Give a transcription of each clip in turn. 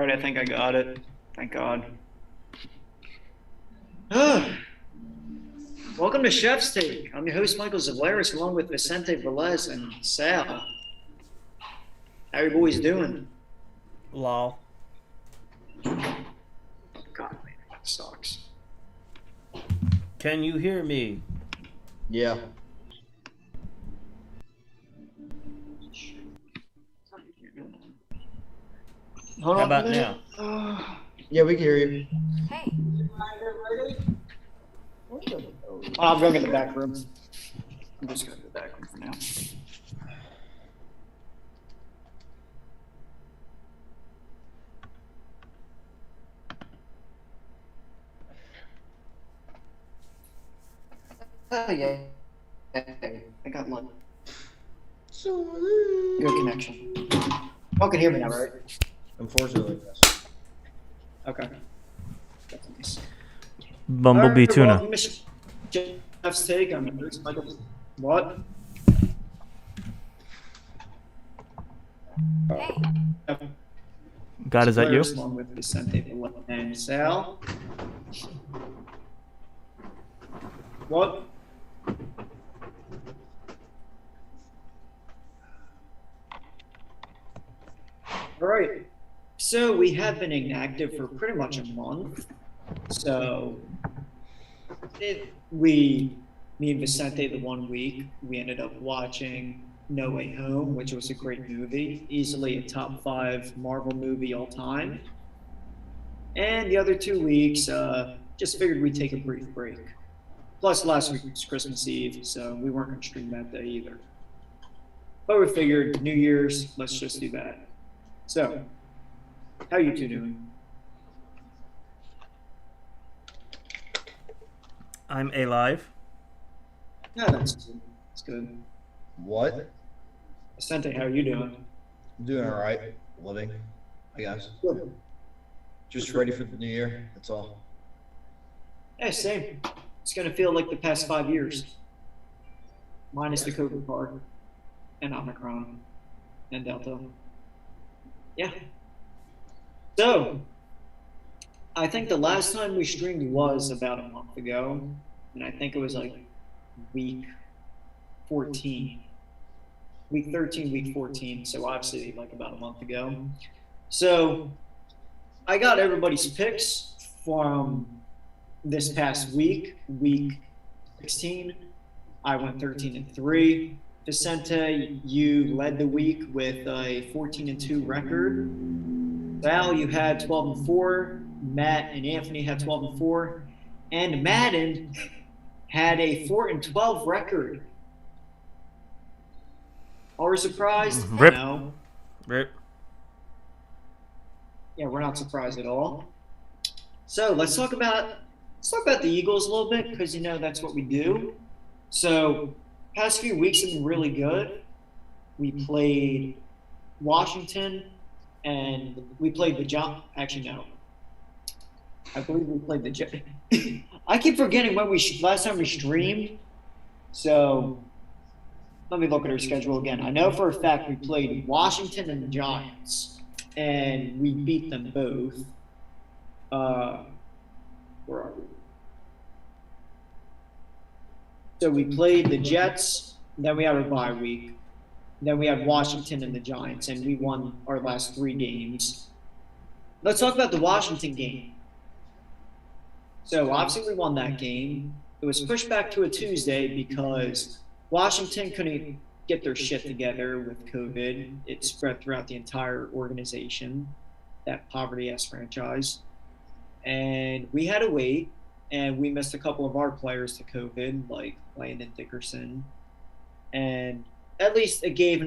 All right, I think I got it. Thank God. Welcome to Chef's Take. I'm your host, Michael Zavlaris, along with Vicente Velez and Sal. How you boys doing? Lol. God, man, that sucks. Can you hear me? Yeah. Hold How on about a minute. Yeah, we can hear you. Hey. I'm going in the back room. I'm just going to the back room for now. Oh, yeah. I got luck. Good connection. Y'all can hear me now, right? Unfortunately, yes. Okay. That's nice. Bumblebee tuna. Welcome to Chef's Take. I'm Bruce Michael. What? Hey. God, is that you? Along with Vicente and Sal. What? All right. So we have been inactive for pretty much a month. So me and Vicente, the 1 week, we ended up watching No Way Home, which was a great movie, easily a top 5 Marvel movie all time. And the other 2 weeks, just figured we'd take a brief break. Plus, last week was Christmas Eve, so we weren't going to stream that day either. But we figured New Year's, let's just do that. So, how you two doing? I'm alive. Yeah, that's good. That's good. What? Vicente, how are you doing? Doing all right. Living, I guess. Good. Just ready for the new year. That's all. Yeah, same. It's going to feel like the past 5 years. Minus the COVID part, and Omicron, and Delta. Yeah. So, I think the last time we streamed was about a month ago, and I think it was like week 14. Week 13, week 14, so obviously like about a month ago. So, I got everybody's picks from this past week, week 16. I went 13-3. Vicente, you led the week with a 14-2 record. Val, you had 12-4. Matt and Anthony had 12-4. And Madden had a 4-12 record. Are we surprised? Rip. No. Rip. Yeah, we're not surprised at all. So let's talk about the Eagles a little bit, because that's what we do. So past few weeks have been really good. We played Washington, and we played the Giants. Actually, no. I believe we played the Giants. I keep forgetting when last time we streamed. So let me look at our schedule again. I know for a fact we played Washington and the Giants, and we beat them both. Where are we? So we played the Jets, then we had a bye week, then we had Washington and the Giants, and we won our last 3 games. Let's talk about the Washington game. So obviously we won that game. It was pushed back to a Tuesday because Washington couldn't get their shit together with COVID. It spread throughout the entire organization, that poverty-ass franchise. And we had to wait, and we missed a couple of our players to COVID, like Landon Dickerson. And at least it gave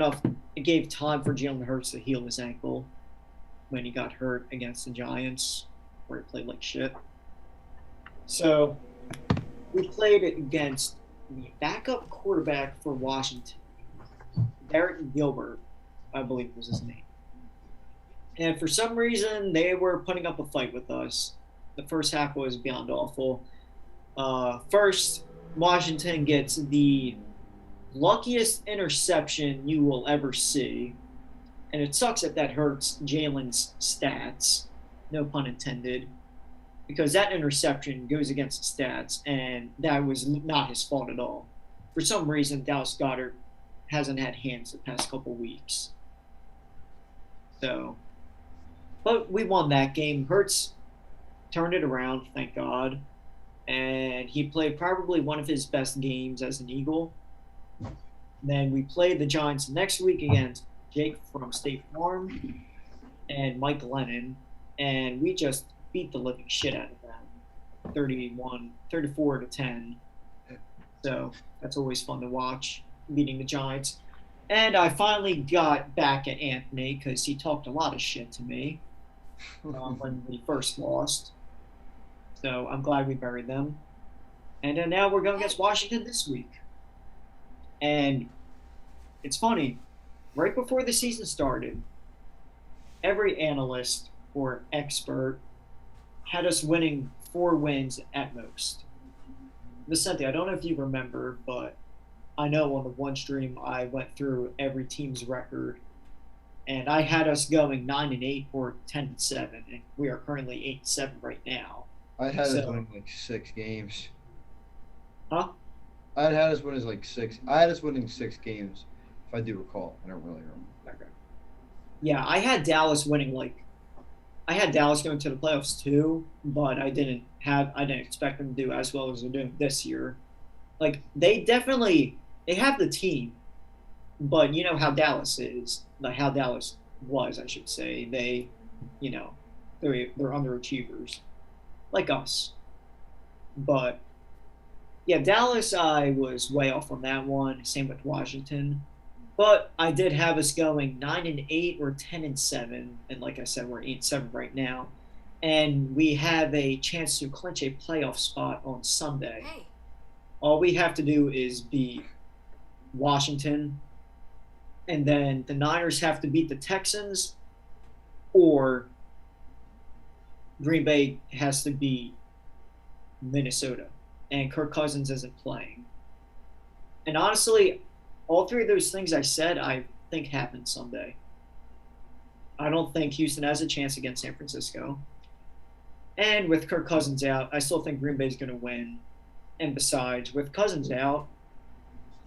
time for Jalen Hurts to heal his ankle when he got hurt against the Giants, where he played like shit. So we played against the backup quarterback for Washington, Derek Gilbert, I believe was his name. And for some reason, they were putting up a fight with us. The first half was beyond awful. First, Washington gets the luckiest interception you will ever see. And it sucks that hurts Jalen's stats, no pun intended, because that interception goes against the stats, and that was not his fault at all. For some reason, Dallas Goedert hasn't had hands the past couple weeks. So, but we won that game. Hurts turned it around, thank God. And he played probably one of his best games as an Eagle. Then we played the Giants next week against Jake from State Farm and Mike Lennon, and we just beat the living shit out of them, 34-10. So that's always fun to watch, beating the Giants. And I finally got back at Anthony because he talked a lot of shit to me when we first lost. So I'm glad we buried them. And then now we're going against Washington this week. And it's funny, right before the season started, every analyst or expert had us winning 4 wins at most. Vicente, I don't know if you remember, but I know on the one stream I went through every team's record, and I had us going 9-8 or 10-7, and we are currently 8-7 right now. I had us winning like 6 games. Huh? I had us winning like 6. I had us winning 6 games, if I do recall. I don't really remember. Okay. Yeah, I had Dallas winning I had Dallas going to the playoffs too, but I didn't expect them to do as well as they're doing this year. Like they have the team, but you know how Dallas is, like how Dallas was, I should say. They're underachievers, like us. But yeah, Dallas, I was way off on that one. Same with Washington. But I did have us going 9-8 or 10-7, and like I said, we're 8-7 right now, and we have a chance to clinch a playoff spot on Sunday. Hey. All we have to do is beat Washington, and then the Niners have to beat the Texans, or Green Bay has to beat Minnesota, and Kirk Cousins isn't playing. And honestly, all 3 of those things I said, I think happen Sunday. I don't think Houston has a chance against San Francisco. And with Kirk Cousins out, I still think Green Bay's going to win. And besides, with Cousins out,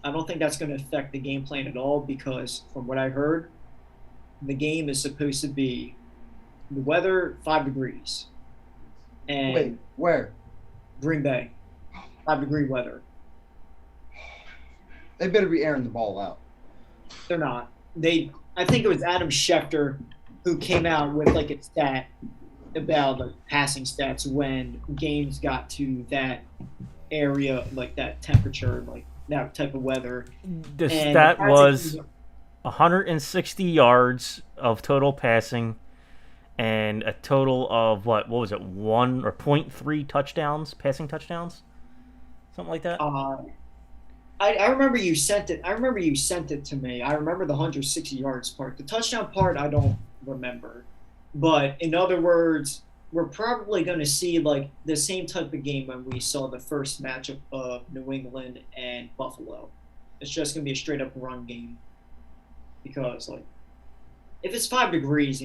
I don't think that's going to affect the game plan at all because from what I heard, the game is supposed to be the weather 5 degrees. And Wait, where? Green Bay, 5-degree weather. They better be airing the ball out. They're not. I think it was Adam Schefter who came out with like a stat about the passing stats when games got to that area, like that temperature, like that type of weather. The And stat the passing was 160 yards of total passing and a total of what was it, 1 or 0.3 touchdowns, passing touchdowns? Something like that? I remember you sent it. I remember you sent it to me. I remember the 160 yards part. The touchdown part, I don't remember. But in other words, we're probably going to see like the same type of game when we saw the first matchup of New England and Buffalo. It's just going to be a straight up run game because like if it's 5 degrees,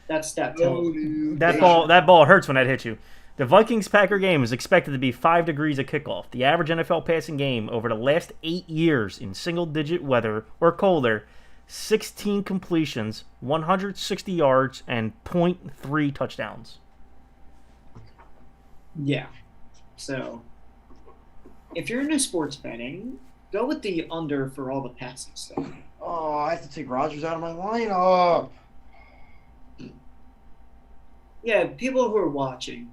that's that telling. That ball hurts when that hits you. The Vikings-Packer game is expected to be 5 degrees at kickoff. The average NFL passing game over the last 8 years in single-digit weather or colder, 16 completions, 160 yards, and 0.3 touchdowns. Yeah. So, if you're into sports betting, go with the under for all the passing stuff. Oh, I have to take Rodgers out of my lineup. Yeah, people who are watching,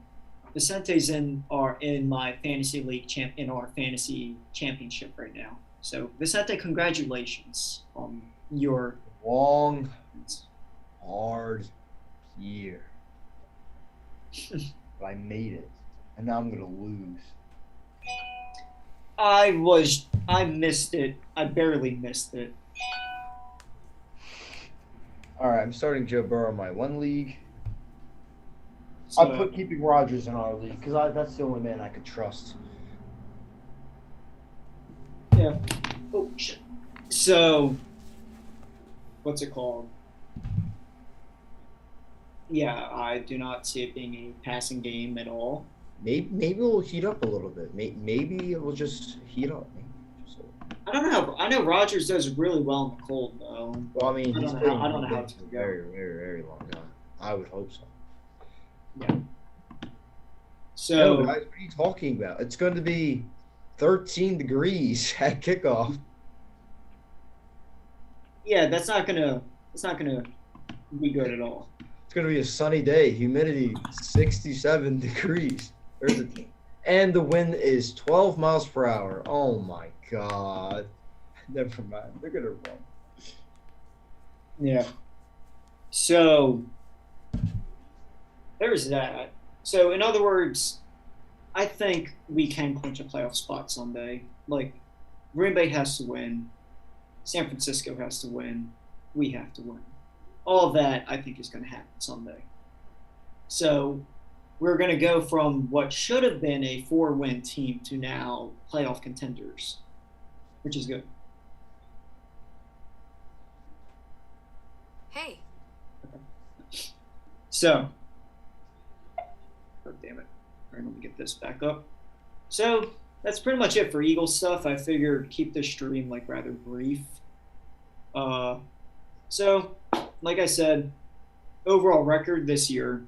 Vicente's in my fantasy league in our fantasy championship right now. So Vicente, congratulations on your Long, hard year. But I made it. And now I'm gonna lose. I missed it. I barely missed it. Alright, I'm starting Joe Burrow in my 1 league. So, I put keeping Rodgers in our league because that's the only man I could trust. yeah. Oh shit. So, what's it called? Yeah, I do not see it being a passing game at all. Maybe it'll heat up a little bit. Maybe it will just heat up. Maybe just a little. I don't know. I know Rodgers does really well in the cold, though. Well, I mean, I he's don't know playing how, I don't know how for it's a going to go. very, very, very long time. I would hope so. Yeah. No, So, guys, what are you talking about? It's going to be 13 degrees at kickoff. yeah, that's not gonna be good at all. It's going to be a sunny day. Humidity 67 degrees. And the wind is 12 miles per hour. Oh my God. Never mind. They're going to run. Yeah. So there's that. So in other words, I think we can clinch a playoff spot Sunday. Like, Green Bay has to win. San Francisco has to win. We have to win. All of that, I think, is going to happen Sunday. So we're going to go from what should have been a 4-win team to now playoff contenders, which is good. Hey. So, oh, damn it. All right, let me get this back up. So that's pretty much it for Eagles stuff. I figured keep this stream like rather brief. So, like I said, overall record this year,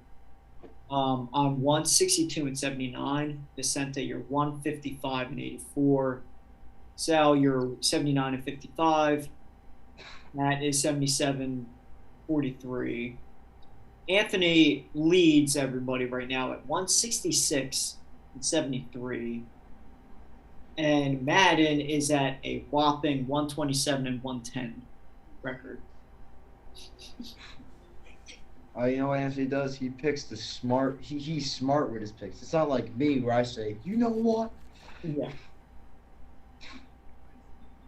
I'm 162-79. Vicente, you're 155-84. Sal, you're 79-55. Matt is 77-43. Anthony leads everybody right now at 166-73. And Madden is at a whopping 127-110 record. You know what Anthony does? He picks the smart. He's smart with his picks. It's not like me where I say, you know what? Yeah.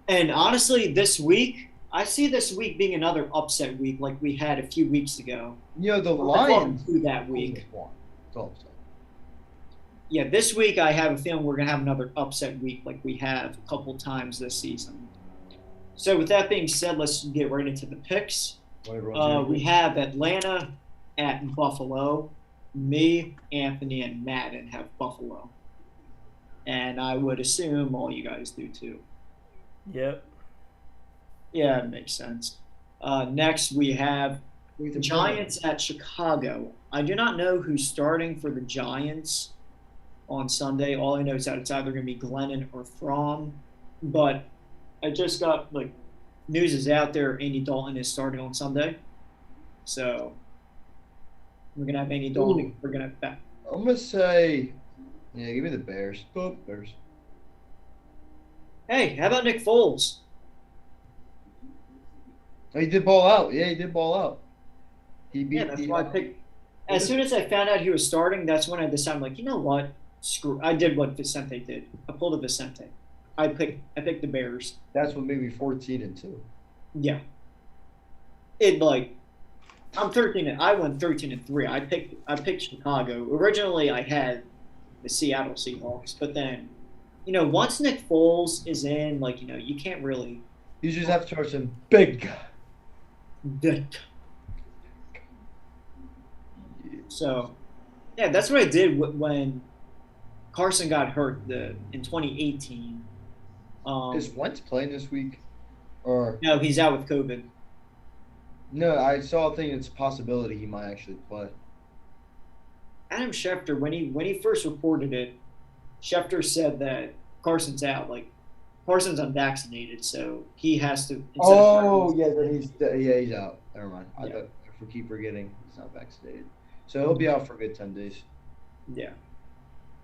And honestly, this week, I see this week being another upset week like we had a few weeks ago. You know, the I thought Lions. through that week. It's all I'm saying. Yeah, this week I have a feeling we're going to have another upset week like we have a couple times this season. So with that being said, let's get right into the picks. We have Atlanta at Buffalo. Me, Anthony, and Madden have Buffalo. And I would assume all you guys do too. Yep. Yeah, it makes sense. Next, we have the Giants at Chicago. I do not know who's starting for the Giants on Sunday. All I know is that it's either going to be Glennon or Fromm. But I just got, news is out there. Andy Dalton is starting on Sunday. So we're going to have Andy Dalton. We're going to I'm going to say, yeah, give me the Bears. Bears. Hey, how about Nick Foles? Oh, he did ball out. Yeah, he did ball out. He beat. Yeah, that's why I picked. As soon as I found out he was starting, that's when I decided, you know what? Screw. I did what Vicente did. I pulled a Vicente. I picked the Bears. That's what made me 14-2. Yeah. I'm 13. I went 13-3. I picked Chicago. Originally, I had the Seattle Seahawks, but then, once Nick Foles is in, you can't really. You just have to charge him big. So, yeah, that's what I did when Carson got hurt in 2018. Is Wentz playing this week? Or No, he's out with COVID. no, I saw a thing. It's a possibility he might actually play. Adam Schefter, when he first reported it, Schefter said that Carson's out. Carson's unvaccinated, so he has to. He's out. Never mind. Yeah. I keep forgetting he's not vaccinated, so he'll be out for a good 10 days. Yeah.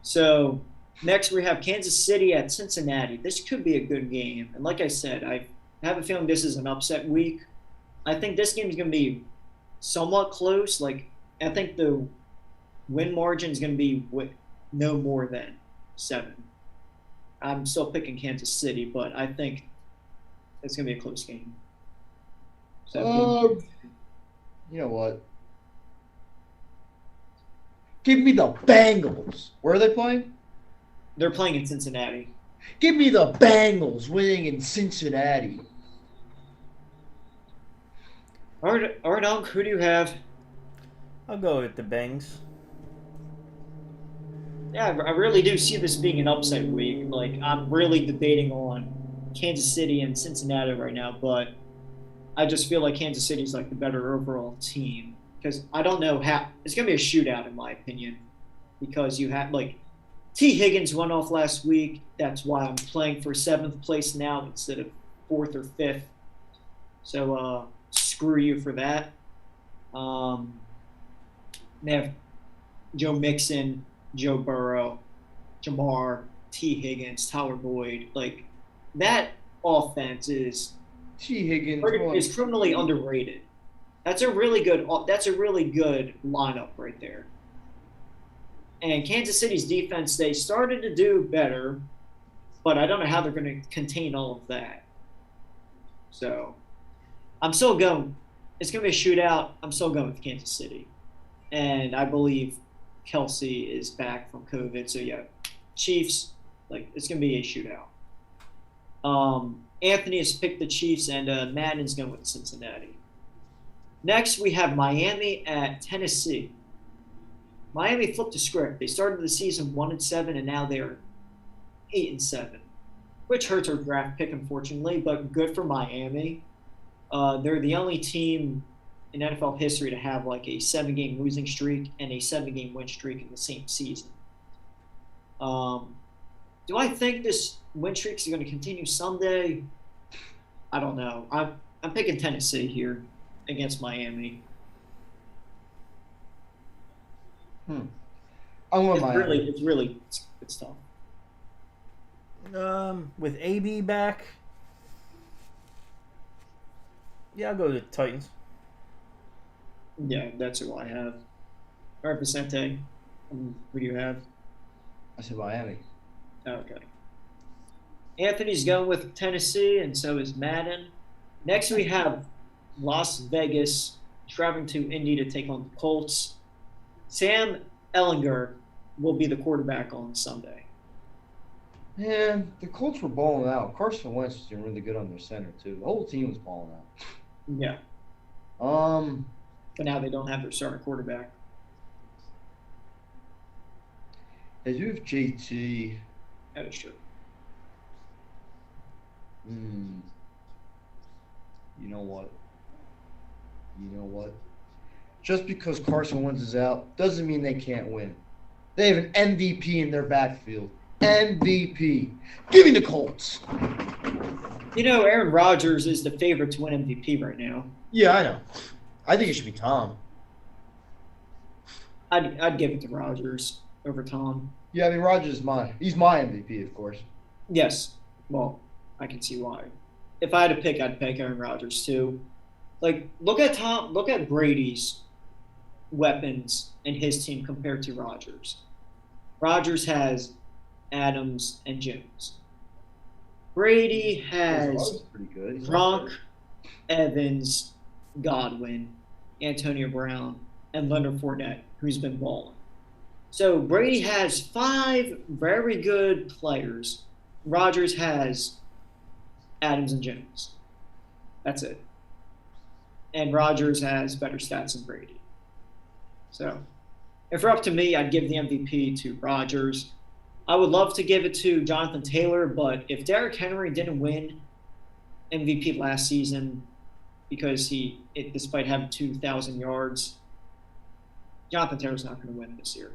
So next we have Kansas City at Cincinnati. This could be a good game, and like I said, I have a feeling this is an upset week. I think this game is going to be somewhat close. I think the win margin is going to be no more than 7. I'm still picking Kansas City, but I think it's going to be a close game. So, you know what? Give me the Bengals. Where are they playing? they're playing in Cincinnati. Give me the Bengals winning in Cincinnati. Arnunk, who do you have? I'll go with the Bangs. Yeah, I really do see this being an upset week. Like, I'm really debating on Kansas City and Cincinnati right now, but I just feel like Kansas City's like the better overall team because I don't know how it's gonna be a shootout in my opinion because you have like T. Higgins went off last week. That's why I'm playing for 7th place now instead of 4th or 5th. So screw you for that. They have Joe Mixon, Joe Burrow, Jamar, T. Higgins, Tyler Boyd. Like that offense is T. Higgins is criminally underrated. That's a really good lineup right there. And Kansas City's defense, they started to do better, but I don't know how they're going to contain all of that. So I'm still going. It's going to be a shootout. I'm still going with Kansas City. And I believe Kelsey is back from COVID. So, yeah, Chiefs, like, it's going to be a shootout. Anthony has picked the Chiefs, and Madden's going with Cincinnati. Next, we have Miami at Tennessee. Miami flipped the script. They started the season 1-7, and now they're 8-7, which hurts our draft pick, unfortunately, but good for Miami. They're the only team in NFL history to have like a 7-game losing streak and a 7-game win streak in the same season. Do I think this win streak is going to continue someday? I don't know. I'm picking Tennessee here against Miami. I'm with Miami. It's tough. With AB back, yeah, I'll go to the Titans. Yeah, that's who I have. All right, Vicente, who do you have? I said Miami. Okay. Anthony's going with Tennessee, and so is Madden. Next, we have Las Vegas traveling to Indy to take on the Colts. Sam Ehlinger will be the quarterback on Sunday. Yeah, the Colts were balling out. Carson Wentz was doing really good on their center too. The whole team was balling out. Yeah. But now they don't have their starting quarterback. They do have JT. That is true. You know what? Just because Carson Wentz is out doesn't mean they can't win. They have an MVP in their backfield. MVP. Give me the Colts. You know, Aaron Rodgers is the favorite to win MVP right now. Yeah, I know. I think it should be Tom. I'd give it to Rodgers over Tom. Yeah, I mean Rodgers is mine. He's my MVP, of course. Yes. Well, I can see why. If I had to pick, I'd pick Aaron Rodgers too. Like, look at Brady's weapons and his team compared to Rodgers. Rodgers has Adams and Jones. Brady has pretty good. Gronk, Evans, Godwin, Antonio Brown, and Leonard Fournette, who's been balling. So Brady has 5 very good players. Rodgers has Adams and Jones. That's it. And Rodgers has better stats than Brady. So if it were up to me, I'd give the MVP to Rodgers. I would love to give it to Jonathan Taylor, but if Derrick Henry didn't win MVP last season because despite having 2,000 yards, Jonathan Taylor's not going to win this year.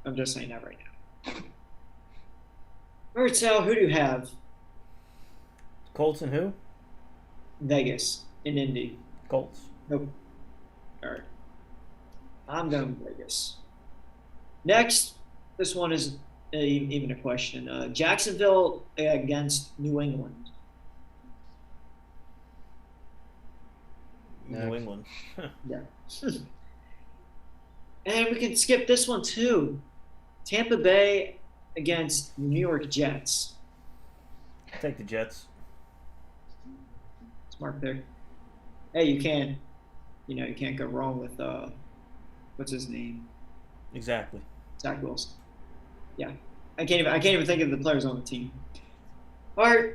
I'm just saying that right now. All right, Sal, who do you have? Colts and who? Vegas in Indy. Colts. Nope. All right. I'm going with Vegas. Next, this one is even a question. Jacksonville against New England. New England. Yeah. And we can skip this one too. Tampa Bay against New York Jets. Take the Jets. Smart pick. Hey, you can't go wrong with what's his name? Exactly. Zach Wilson. Yeah. I can't even think of the players on the team. All right.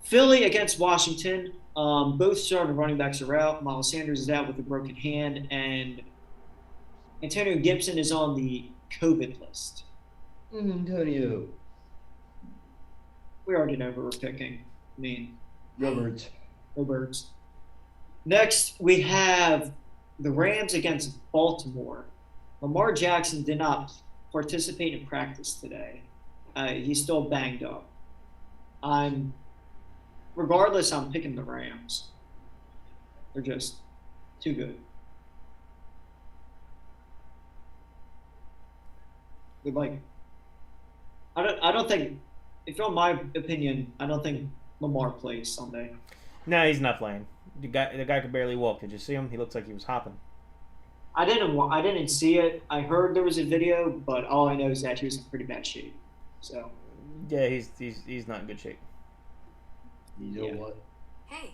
Philly against Washington. Both starting running backs are out. Miles Sanders is out with a broken hand, and Antonio Gibson is on the COVID list. Antonio. We already know who we're picking. I mean, Roberts. no birds. Next, we have the Rams against Baltimore. Lamar Jackson did not participate in practice today. He's still banged up. Regardless, I'm picking the Rams. They're just too good. I don't think, if you want my opinion, I don't think Lamar plays Sunday. No, he's not playing. The guy could barely walk. Did you see him? He looks like he was hopping. I didn't see it. I heard there was a video, but all I know is that he was in pretty bad shape. So Yeah, he's not in good shape. You know what? Hey.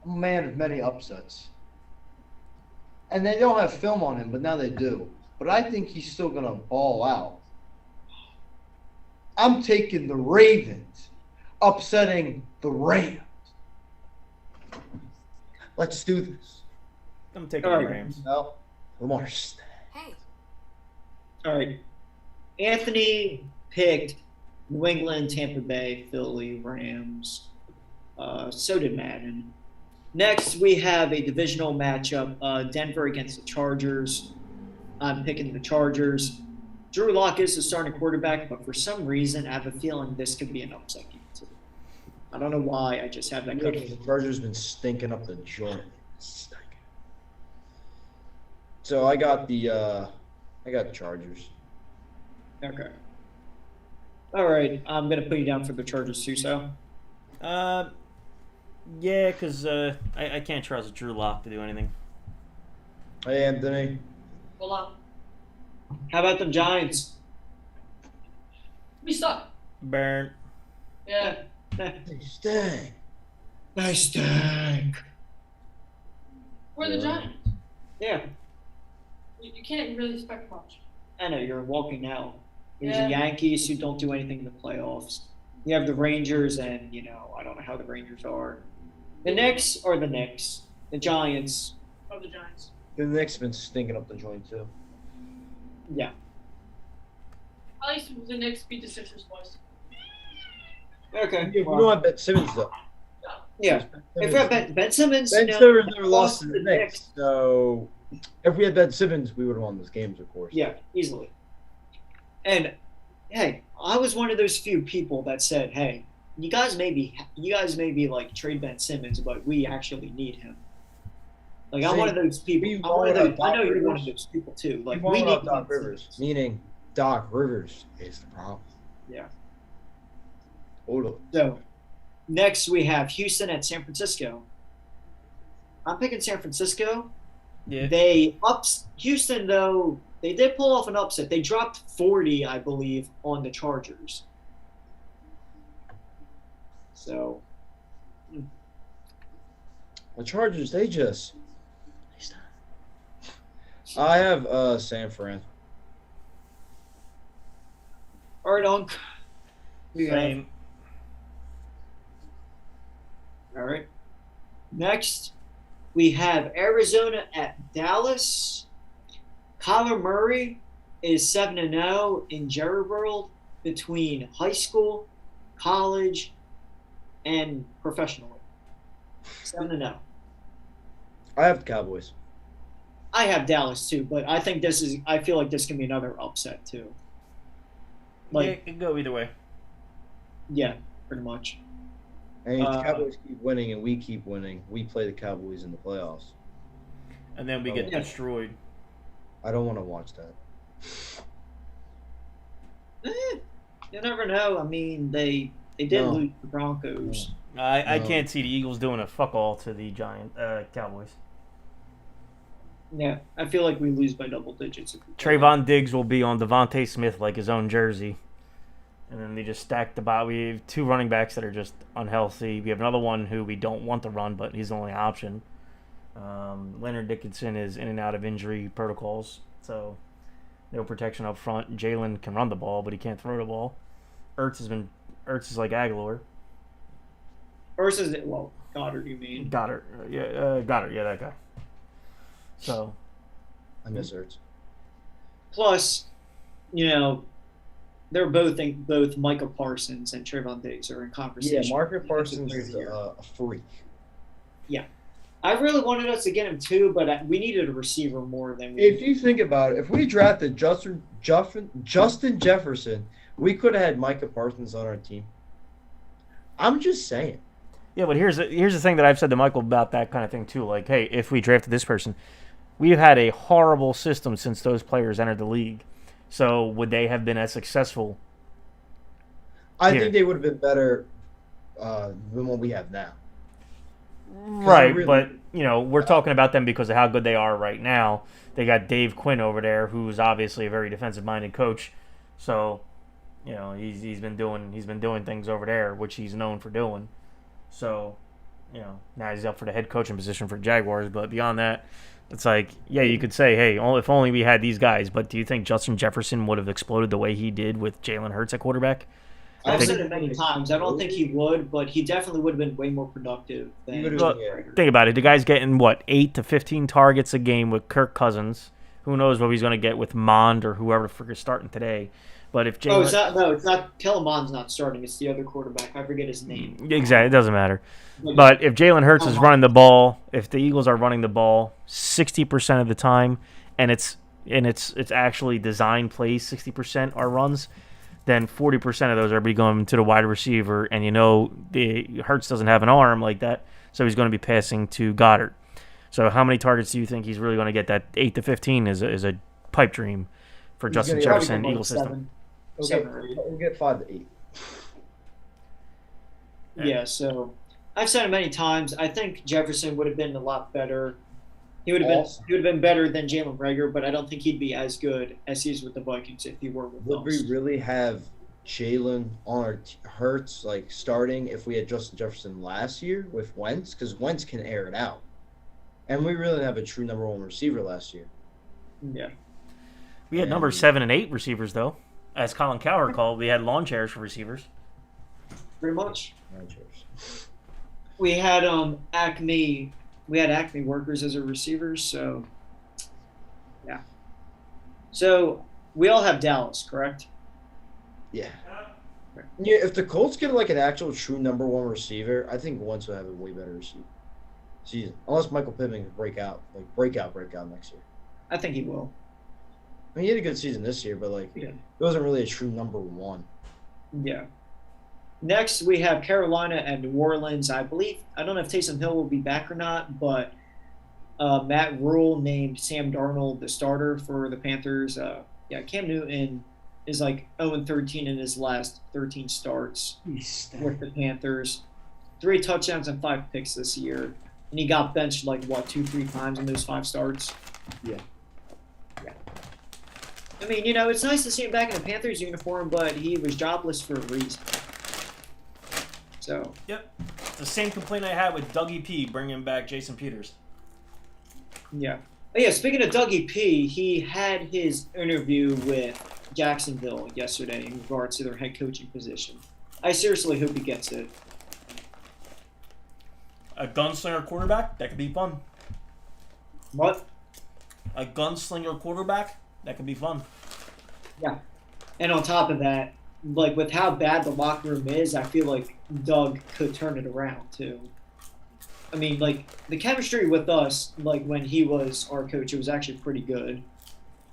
I'm a man of many upsets. And they don't have film on him, but now they do. But I think he's still going to ball out. I'm taking the Ravens, upsetting the Rams. Let's do this. I'm taking All the right. Rams. No, Lamar Stack. Hey. all right, Anthony picked New England, Tampa Bay, Philly, Rams. So did Madden. Next, we have a divisional matchup: Denver against the Chargers. I'm picking the Chargers. Drew Lock is the starting quarterback, but for some reason, I have a feeling this could be an upset game too. I don't know why. I just have that. The Chargers been stinking up the joint. Stinking. So I got the Chargers. Okay. All right, I'm gonna put you down for the Chargers too. So Yeah, because I can't trust Drew Lock to do anything. Hey, Anthony. Hold on. how about them Giants? We suck. Burn. Yeah. Hey, Stang. Nice tank. We're the Yeah. Giants. Yeah, You can't really expect much. I know you're walking out. There's Yeah. the Yankees who don't do anything in the playoffs. You have the Rangers, and I don't know how the Rangers are. The Knicks are the Knicks. The Giants, Of the Giants. The Knicks been stinking up the joint too. yeah. At least the Knicks beat the Sixers twice. Okay. We don't have Ben Simmons though. Yeah. If we have Ben Simmons, Ben you know, Simmons never lost to to the the Knicks. Knicks. So if we had Ben Simmons, we would have won those games, of course. yeah, easily. And hey, I was one of those few people that said, "Hey, you guys maybe like trade Ben Simmons, but we actually need him." Like I'm See, one of those people. we I'm one of wanted those, I know Doc you're one of Rivers. those people too. Like We we need want Doc Ben Rivers, Simmons. meaning Doc Rivers is the problem. Yeah. Hold on. So next we have Houston at San Francisco. I'm picking San Francisco. Yeah. Houston though. They did pull off an upset. They dropped 40, I believe, on the Chargers. So The Chargers, they just. I have San Fran. all right, Unc. You have- Same. All right. Next, we have Arizona at Dallas. Kyler Murray is 7-0 in Jerry World between high school, college, and professionally. 7-0. I have the Cowboys. I have Dallas too, but I feel like this can be another upset too. Yeah, Like, it could go either way. yeah, pretty much. And if the Cowboys keep winning and we keep winning, we play the Cowboys in the playoffs. And then we get Yeah. destroyed. I don't want to watch that. You never know. I mean, they did No. lose the Broncos. I No. can't see the Eagles doing a fuck all to the Cowboys. Yeah, I feel like we lose by double digits. If we play. Trayvon Diggs will be on Devontae Smith like his own jersey. And then they just stack the bot. We have two running backs that are just unhealthy. We have another one who we don't want to run, but he's the only option. Leonard Dickinson is in and out of injury protocols, so no protection up front. Jalen can run the ball, but he can't throw the ball. Ertz is like Aguilar. Versus Goddard, you mean? Goddard, yeah, that guy. So I miss Ertz. Plus, you know, they're both Michael Parsons and Trayvon Diggs are in Yeah, conversation. Marcus Parsons is a freak. I really wanted us to get him too, but we needed a receiver more than we. If you think about it, if we drafted Justin Jefferson, we could have had Micah Parsons on our team. I'm just saying. Yeah, but here's the thing that I've said to Michael about that kind of thing too. Like, hey, if we drafted this person, we've had a horrible system since those players entered the league. So would they have been as successful? I Here. think they would have been better than what we have now. Right, really- but we're talking about them because of how good they are right now. They got Dave Quinn over there, who's obviously a very defensive-minded coach. So, he's been doing things over there, which he's known for doing. So, now he's up for the head coaching position for Jaguars. But beyond that, it's like, yeah, you could say, hey, if only we had these guys. But do you think Justin Jefferson would have exploded the way he did with Jalen Hurts at quarterback? I've think- said it many times. I don't think he would, but he definitely would have been way more productive He than. would've- Well, yeah. think about it. The guy's getting, 8 to 15 targets a game with Kirk Cousins. Who knows what he's going to get with Mond or whoever the frick is starting today. But if Oh, Jalen... it's not. Kellen Mond's not starting. It's the other quarterback. I forget his name. Exactly. It doesn't matter. But if Jalen Hurts is running the ball, if the Eagles are running the ball 60% of the time, and it's actually design plays 60% are runs, then 40% of those are be going to the wide receiver, and the Hurts doesn't have an arm like that, so he's going to be passing to Goddard. So how many targets do you think he's really going to get? That 8 to 15 is a pipe dream for He's Justin gonna Probably Jefferson more Eagle system. seven or eight. We'll get 5 to 8. Yeah, so I've said it many times. I think Jefferson would have been a lot better. He would have been better than Jalen Reagor, but I don't think he'd be as good as he is with the Vikings if he were with Would us. we really have Jalen on our Hurts starting if we had Justin Jefferson last year with Wentz? Because Wentz can air it out, and we really didn't have a true number one receiver last year. Yeah. We had number 7 and 8 receivers, though. As Colin Cowherd called, we had lawn chairs for receivers. Pretty much. Rodgers. We had Acme workers as our receivers, so yeah. So we all have Dallas, correct? Yeah. Yeah, if the Colts get an actual true number one receiver, I think Wentz will have a way better season. Unless Michael Pittman can break out next year. I think he will. I mean, he had a good season this year, but Yeah. it wasn't really a true number one. Yeah. Next, we have Carolina and New Orleans. I don't know if Taysom Hill will be back or not, but Matt Rule named Sam Darnold the starter for the Panthers. Cam Newton is 0-13 in his last 13 starts with the Panthers. 3 touchdowns and 5 picks this year. And he got benched 2-3 times in those 5 starts. Yeah. I mean, it's nice to see him back in the Panthers uniform, but he was jobless for a reason. So. Yep. The same complaint I had with Dougie P bringing back Jason Peters. Yeah. Oh, yeah, speaking of Dougie P, he had his interview with Jacksonville yesterday in regards to their head coaching position. I seriously hope he gets it. A gunslinger quarterback? That could be fun. What? A gunslinger quarterback? That could be fun. Yeah. And on top of that, with how bad the locker room is, I feel like Doug could turn it around, too. I mean, the chemistry with us, when he was our coach, it was actually pretty good.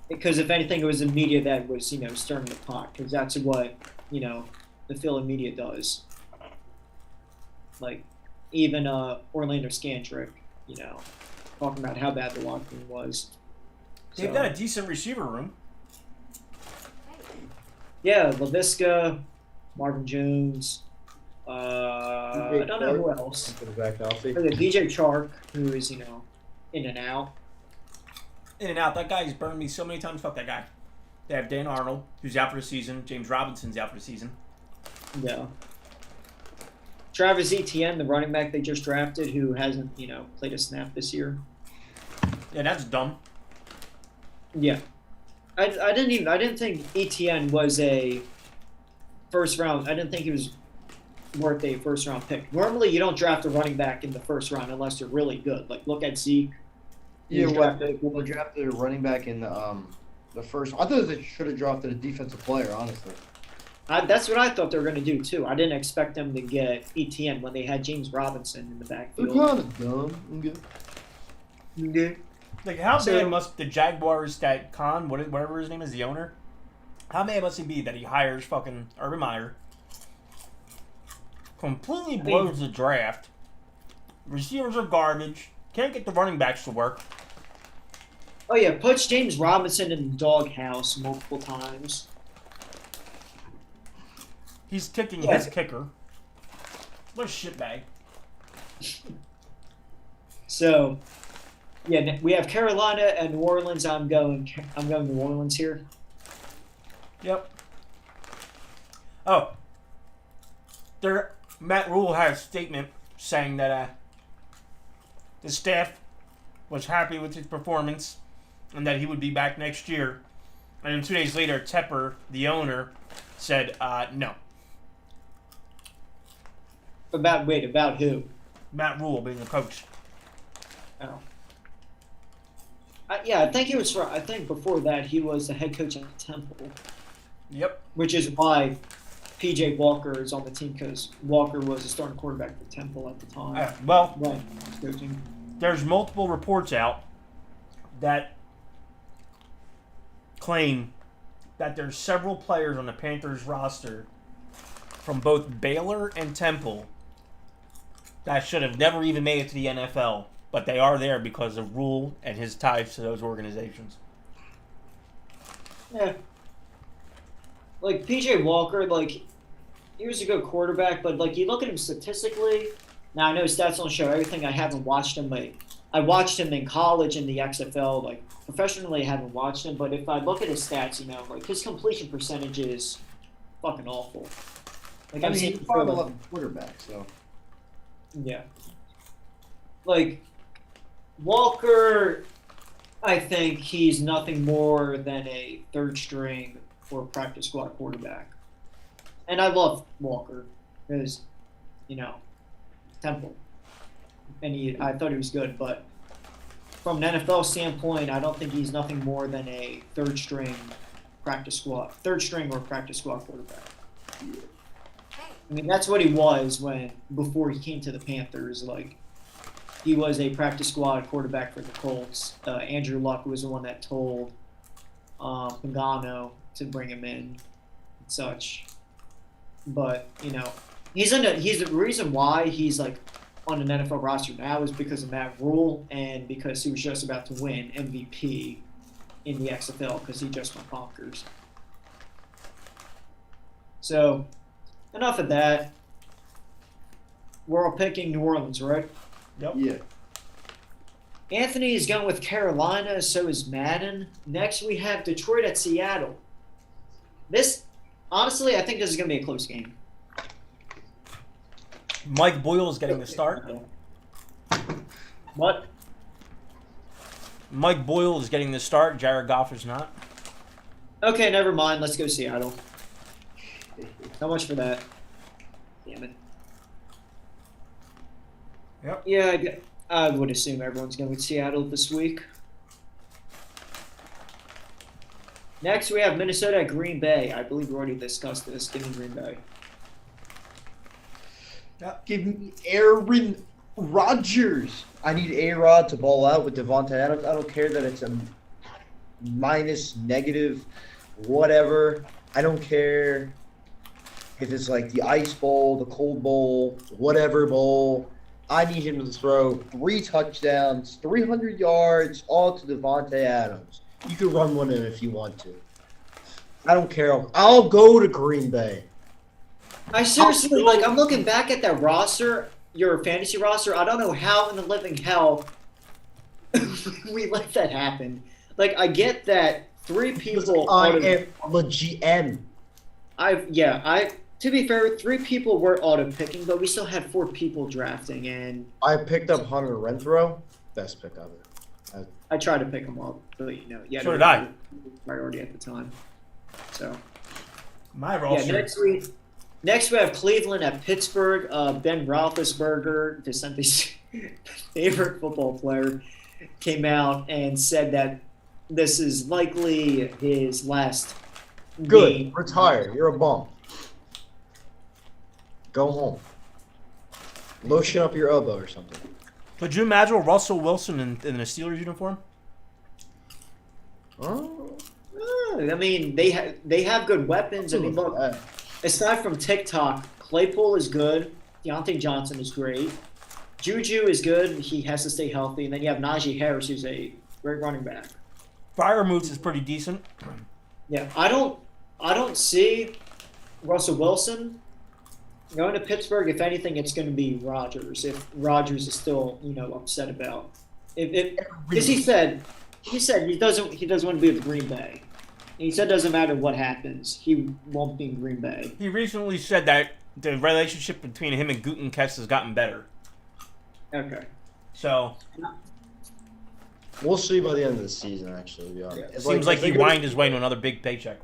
Because if anything, it was the media that was, stirring the pot. Because that's what, the Philly media does. Even Orlando Scandrick, talking about how bad the locker room was. They've So, got a decent receiver room. yeah, LaVisca, Marvin Jones. I don't know who else. For the back healthy. Oh, yeah, DJ Chark, who is, in and out. In and out. That guy's burned me so many times. Fuck that guy. They have Dan Arnold, who's out for the season. James Robinson's out for the season. Yeah. Travis Etienne, the running back they just drafted, who hasn't, played a snap this year. Yeah, that's dumb. Yeah. I didn't think Etienne was a first round. I didn't think he was worth a first round pick. Normally, you don't draft a running back in the first round unless they're really good. Look at Zeke. Yeah, He was drafted- we drafted a running back in the the first. I thought they should have drafted a defensive player, honestly. That's what I thought they were going to do too. I didn't expect them to get ETN when they had James Robinson in the They're backfield. kind of dumb. Okay. Yeah. Like, how So- bad must the Jaguars, that Khan, whatever his name is, the owner, how bad must he be that he hires fucking Urban Meyer, completely blows the draft, receivers are garbage, can't get the running backs to work. Oh yeah, puts James Robinson in the doghouse multiple times. He's kicking Yeah. his kicker. What a shitbag. So, yeah, we have Carolina and New Orleans. I'm going New Orleans here. Yep. Oh. Matt Rule had a statement saying that the staff was happy with his performance and that he would be back next year. And then 2 days later, Tepper, the owner, said no. About who? Matt Rule being the coach. Oh. I think he was. I think before that he was the head coach at Temple, Yep. which is why PJ Walker is on the team because Walker was a starting quarterback for Temple at the time. Well, When he was coaching. there's multiple reports out that claim that there's several players on the Panthers roster from both Baylor and Temple that should have never even made it to the NFL, but they are there because of Rule and his ties to those organizations. Yeah. Like PJ Walker, like he was a good quarterback, but like you look at him statistically. Now I know stats don't show everything. I haven't watched him. Like I watched him in college in the XFL. Like professionally, I haven't watched him. But if I look at his stats, you know, like his completion percentage is fucking awful. Like I I've mean, seen he's him throw, 5'11" quarterback, so. yeah. Like Walker, I think he's nothing more than a third string or practice squad quarterback. And I love Walker because, you know, Temple. And I thought he was good, but from an NFL standpoint, I don't think he's nothing more than a third string or practice squad quarterback. I mean, that's what he was before he came to the Panthers. Like, he was a practice squad quarterback for the Colts. Andrew Luck was the one that told Pagano to bring him in and such. But, you know, he's the reason why he's like on an NFL roster now is because of Matt Rule and because he was just about to win MVP in the XFL because he just went bonkers. So, enough of that. We're all picking New Orleans, right? Yep. Yeah. Anthony is going with Carolina, so is Madden. Next, we have Detroit at Seattle. This, honestly, I think this is going to be a close game. Mike Boyle is getting the start. What? Mike Boyle is getting the start. Jared Goff is not. Okay, never mind. Let's go Seattle. How much for that? Damn it. Yep. Yeah, I would assume everyone's going with Seattle this week. Next, we have Minnesota at Green Bay. I believe we already discussed this. Give me Green Bay. Give me Aaron Rodgers. I need A-Rod to ball out with Devontae Adams. I don't care that it's a minus, negative, whatever. I don't care if it's like the ice bowl, the cold bowl, whatever bowl. I need him to throw 3 touchdowns, 300 yards, all to Devontae Adams. You can run one in if you want to. I don't care. I'll go to Green Bay. I seriously, like, I'm looking back at that roster, your fantasy roster. I don't know how in the living hell we let that happen. Like, I get that 3 people. I am the GM. To be fair, 3 people were auto picking, but we still had 4 people drafting, and I picked up Hunter Renfrow. Best pick ever. I tried to pick him up, but you know, yeah, So did I. priority at the time. So My yeah, roster. next we have Cleveland at Pittsburgh. Ben Roethlisberger, Vicente's favorite football player, came out and said that this is likely his last Good. game. Retire. You're a bum. Go home. Lotion up your elbow or something. Could you imagine Russell Wilson in a Steelers uniform? Oh. I mean, they have good weapons. I mean, look, aside from TikTok, Claypool is good. Deontay Johnson is great. Juju is good. He has to stay healthy. And then you have Najee Harris, who's a great running back. Fire Moots is pretty decent. Yeah, I don't see Russell Wilson going to Pittsburgh. If anything, it's going to be Rodgers. If Rodgers is still, upset about because he said he doesn't want to be with Green Bay. And he said it doesn't matter what happens, he won't be in Green Bay. He recently said that the relationship between him and Gutenkest has gotten better. Okay. So We'll see by the end of the season, actually, to be honest. it seems like he whined his way to another big paycheck.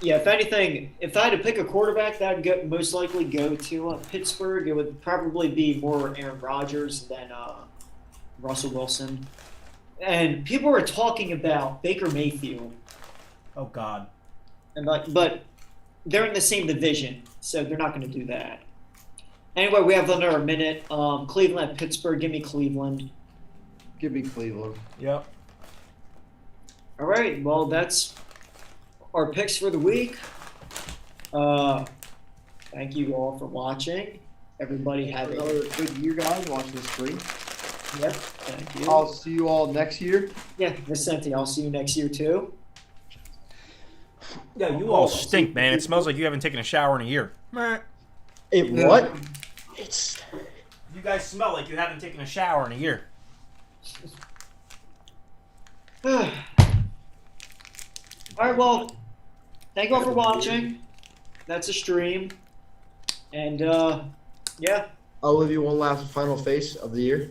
Yeah, if anything, if I had to pick a quarterback that would most likely go to Pittsburgh, it would probably be more Aaron Rodgers than Russell Wilson. And people were talking about Baker Mayfield, Oh God. and but they're in the same division, so they're not going to do that. Anyway, we have another minute. Cleveland, Pittsburgh. Give me Cleveland. Give me Cleveland. Yep. All right. Well, that's our picks for the week. Thank you all for watching. Everybody have a Another good year, guys. Watching this stream. Yep. Thank you. I'll see you all next year. Yeah, Vicente, I'll see you next year too. Yeah, you all stink, man. It smells like you haven't taken a shower in a year. It what? It's You guys smell like you haven't taken a shower in a year. All right. Well, thank you all for watching. That's a stream, and yeah. I'll leave you one last final face of the year.